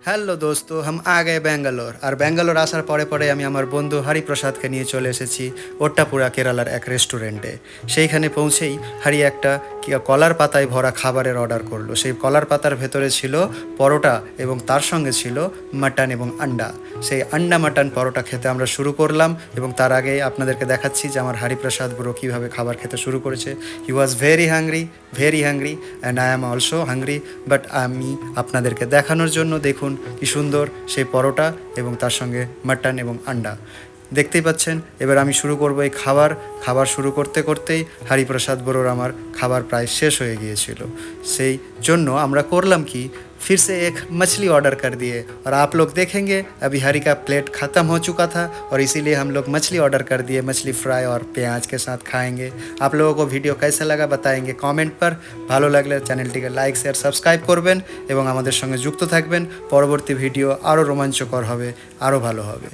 Hello দোস্ত, हम आ गए ব্যাঙ্গালোর। আর ব্যাঙ্গালোর আসার পরে পরে আমি আমার বন্ধু হরিপ্রসাদকে নিয়ে চলে এসেছি ওট্টাপুরা কেরালার এক রেস্টুরেন্টে। সেইখানে পৌঁছেই হারি একটা কলার পাতায় ভরা খাবারের অর্ডার করলো। সেই কলার পাতার ভেতরে ছিল পরোটা এবং তার সঙ্গে ছিল মাটন এবং আন্ডা। সেই আন্ডা মাটন পরোটা খেতে আমরা শুরু করলাম এবং তার আগে আপনাদেরকে দেখাচ্ছি যে আমার হরিপ্রসাদ ব্রো কীভাবে খাবার খেতে শুরু করেছে। He was very hungry and I am also hungry, but আমি আপনাদেরকে দেখানোর জন্য দেখুন কি সুন্দর সেই পরোটা এবং তার সঙ্গে মাটন এবং আন্ডা দেখতেই পাচ্ছেন। এবার আমি শুরু করব এই খাবার শুরু করতে করতেই হরিপ্রসাদ বড়োর আমার খাবার প্রায় শেষ হয়ে গিয়েছিল। সেই জন্য আমরা করলাম কি, फिर से एक मछली ऑर्डर कर दिए और आप लोग देखेंगे अभी हरी का प्लेट ख़त्म हो चुका था और इसीलिए हम लोग मछली ऑर्डर कर दिए। मछली फ्राई और प्याज के साथ खाएंगे। आप लोगों को वीडियो कैसे लगा बताएंगे कमेंट पर। ভালো লাগলে চ্যানেলটিকে লাইক শেয়ার সাবস্ক্রাইব করবেন এবং আমাদের সঙ্গে যুক্ত থাকবেন। পরবর্তী ভিডিও আরও রোমাঞ্চকর হবে, আরও ভালো হবে।